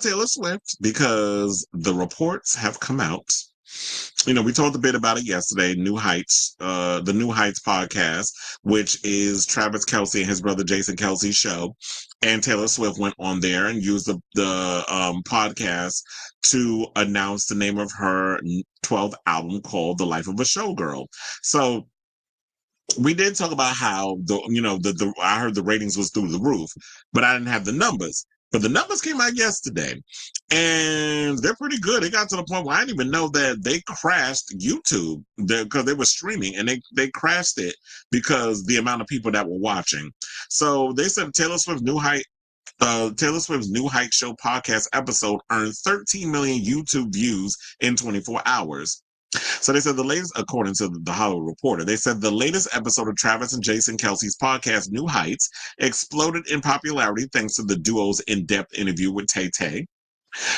Taylor Swift, because the reports have come out. We told a bit about it yesterday. New Heights, the New Heights podcast, which is Travis Kelce and his brother Jason Kelce's show, and Taylor Swift went on there and used the podcast to announce the name of her 12th album called "The Life of a Showgirl." So we did talk about how the I heard the ratings was through the roof, but I didn't have the numbers. But the numbers came out yesterday, and they're pretty good. It got to the point where I didn't even know that they crashed YouTube because they were streaming, and they crashed it because the amount of people that were watching. So they said Taylor Swift's New Heights show podcast episode earned 13 million YouTube views in 24 hours. So they said the latest, according to the Hollywood Reporter, they said the latest episode of Travis and Jason Kelce's podcast, New Heights, exploded in popularity thanks to the duo's in-depth interview with Tay Tay.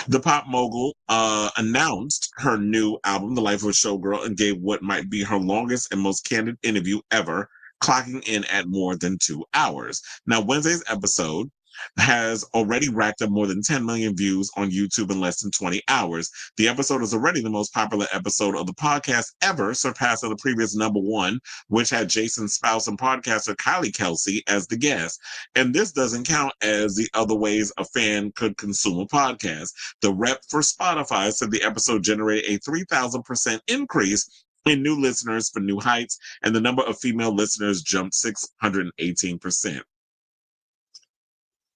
The pop mogul announced her new album, The Life of a Showgirl, and gave what might be her longest and most candid interview ever, clocking in at more than 2 hours. Now, Wednesday's episode has already racked up more than 10 million views on YouTube in less than 20 hours. The episode is already the most popular episode of the podcast ever, surpassing the previous number one, which had Jason's spouse and podcaster Kylie Kelce as the guest. And this doesn't count as the other ways a fan could consume a podcast. The rep for Spotify said the episode generated a 3,000% increase in new listeners for New Heights, and the number of female listeners jumped 618%.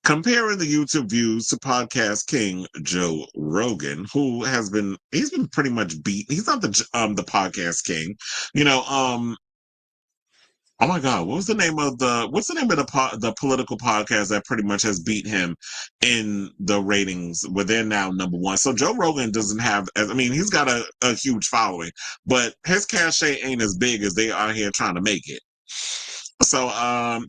Comparing the YouTube views to podcast king Joe Rogan, he's been pretty much beat. He's not the podcast king, you know. Oh my God, what's the name of the political podcast that pretty much has beat him in the ratings? Where they're now number one. So Joe Rogan doesn't have. I mean, he's got a huge following, but his cachet ain't as big as they are here trying to make it. So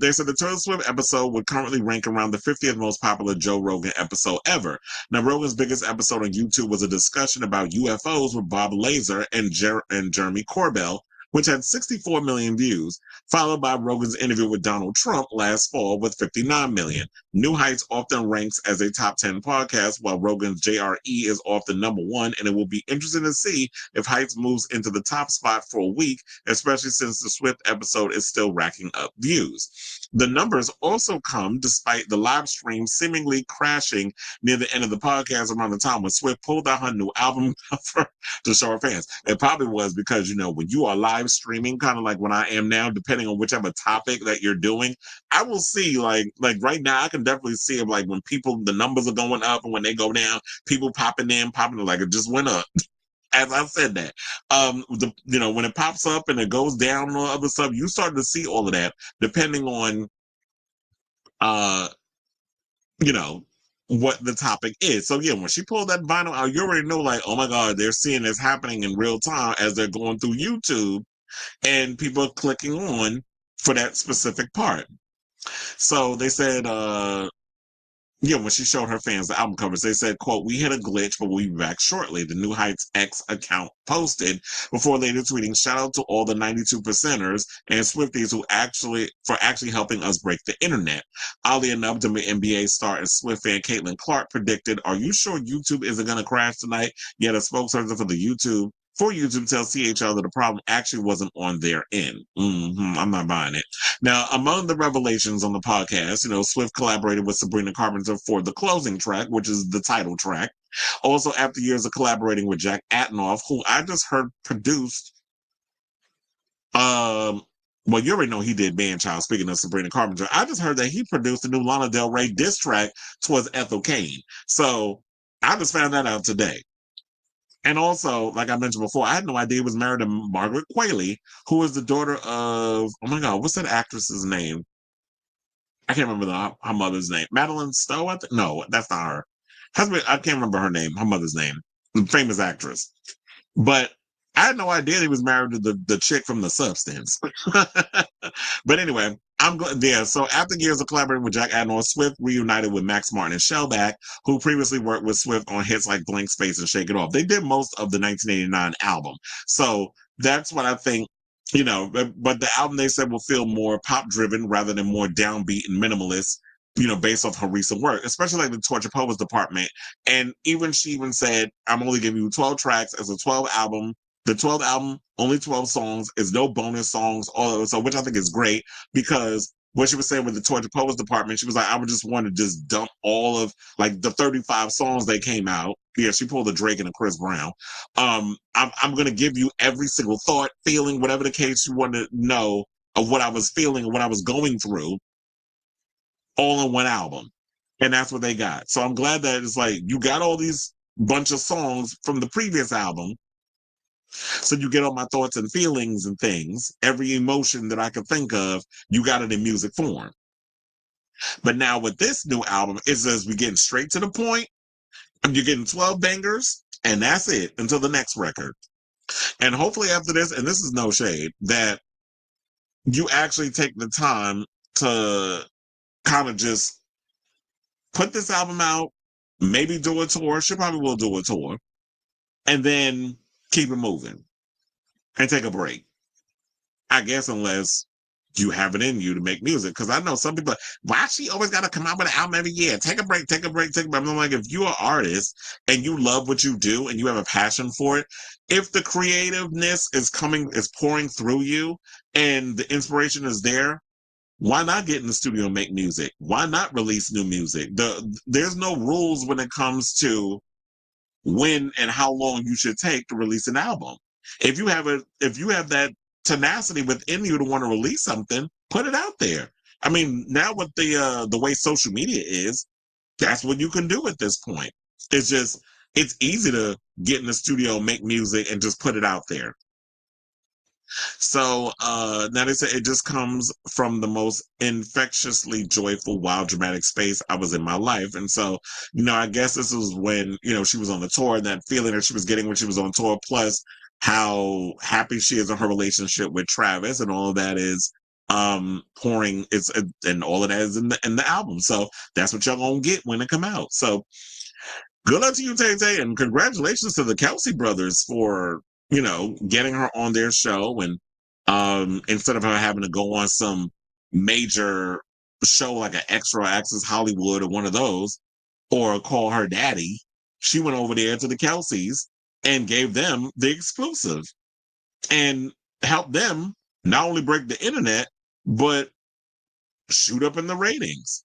they said the Taylor Swift episode would currently rank around the 50th most popular Joe Rogan episode ever. Now, Rogan's biggest episode on YouTube was a discussion about UFOs with Bob Lazar and Jeremy Corbell, which had 64 million views, followed by Rogan's interview with Donald Trump last fall with 59 million. New Heights often ranks as a top 10 podcast, while Rogan's JRE is often number one, and it will be interesting to see if Heights moves into the top spot for a week, especially since the Swift episode is still racking up views. The numbers also come despite the live stream seemingly crashing near the end of the podcast around the time when Swift pulled out her new album cover to show her fans. It probably was because, when you are live streaming, kind of like when I am now, depending on whichever topic that you're doing, I will see like right now, I can definitely see it like when the numbers are going up and when they go down, people popping in, like it just went up. As I said that, when it pops up and it goes down and all other stuff, you start to see all of that depending on, uh, you know, what the topic is. So yeah, when she pulled that vinyl out, you already know, like, oh my God, they're seeing this happening in real time as they're going through YouTube, and people are clicking on for that specific part. So they said, when she showed her fans the album covers, they said, quote, "We hit a glitch, but we'll be back shortly," the New Heights X account posted, before later tweeting, "Shout out to all the 92 percenters and Swifties who actually helping us break the internet." Oddly enough, WNBA star and Swift fan Caitlin Clark predicted, "Are you sure YouTube isn't going to crash tonight?" Yet a spokesperson for YouTube tells CHL that the problem actually wasn't on their end. I'm not buying it. Now, among the revelations on the podcast, Swift collaborated with Sabrina Carpenter for the closing track, which is the title track. Also, after years of collaborating with Jack Antonoff, who I just heard produced, well, you already know he did Man Child, speaking of Sabrina Carpenter. I just heard that he produced the new Lana Del Rey diss track towards Ethel Cain. So I just found that out today. And also, like I mentioned before, I had no idea he was married to Margaret Qualley, who is the daughter of, oh my God, what's that actress's name? I can't remember her mother's name. Madeline Stowe, I think? No, that's not her. I can't remember her name, her mother's name. The famous actress. But I had no idea he was married to the chick from The Substance. But anyway, I'm glad. Yeah, so after years of collaborating with Jack Antonoff, Swift reunited with Max Martin and Shellback, who previously worked with Swift on hits like Blank Space and Shake It Off. They did most of the 1989 album. So that's what I think, but the album, they said, will feel more pop driven rather than more downbeat and minimalist. based off her recent work, especially like the Torture Poets department. And she even said, I'm only giving you 12 tracks as a 12 album. The 12th album, only 12 songs, is no bonus songs, all of, so which I think is great, because what she was saying with the Torture Poets department, she was like, I would just want to just dump all of like the 35 songs that came out. Yeah, she pulled a Drake and a Chris Brown. I'm gonna give you every single thought, feeling, whatever the case you want to know of what I was feeling and what I was going through, all in one album. And that's what they got. So I'm glad that it's like you got all these bunch of songs from the previous album. So you get all my thoughts and feelings and things. Every emotion that I could think of, you got it in music form. But now with this new album, it says we're getting straight to the point. You're getting 12 bangers, and that's it until the next record. And hopefully after this, and this is no shade, that you actually take the time to kind of just put this album out, maybe do a tour. She probably will do a tour, and then keep it moving and take a break. I guess unless you have it in you to make music. Because I know some people, why she always got to come out with an album every year? Take a break, take a break, take a break. I'm like, if you're an artist and you love what you do and you have a passion for it, if the creativeness is pouring through you and the inspiration is there, why not get in the studio and make music? Why not release new music? There's no rules when it comes to when and how long you should take to release an album. If you have that tenacity within you to want to release something, put it out there. I mean, now with the way social media is, that's what you can do at this point. It's easy to get in the studio, make music, and just put it out there. So now they say it just comes from the most infectiously joyful, wild, dramatic space I was in my life. And so, I guess this was when, she was on the tour, and that feeling that she was getting when she was on tour, plus how happy she is in her relationship with Travis, and all of that is pouring, and all of that is in the album. So that's what y'all gonna get when it come out. So good luck to you, Tay Tay, and congratulations to the Kelce brothers for, getting her on their show. And instead of her having to go on some major show like an Extra Access Hollywood or one of those, or call her daddy, she went over there to the Kelces and gave them the exclusive and helped them not only break the internet, but shoot up in the ratings.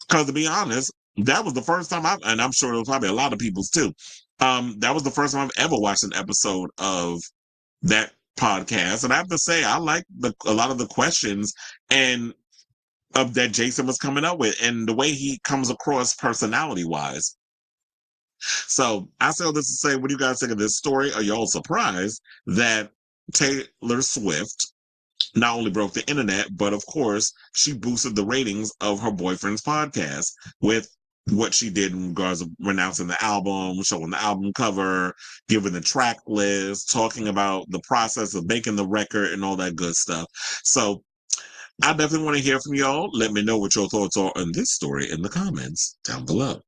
Because to be honest, that was the first time and I'm sure it was probably a lot of people's too. That was the first time I've ever watched an episode of that podcast, and I have to say I like a lot of the questions and that Jason was coming up with, and the way he comes across personality wise. So I say all this to say, what do you guys think of this story? Are y'all surprised that Taylor Swift not only broke the internet, but of course, she boosted the ratings of her boyfriend's podcast with what she did in regards of renouncing the album, showing the album cover, giving the track list, talking about the process of making the record and all that good stuff. So I definitely want to hear from y'all. Let me know what your thoughts are on this story in the comments down below.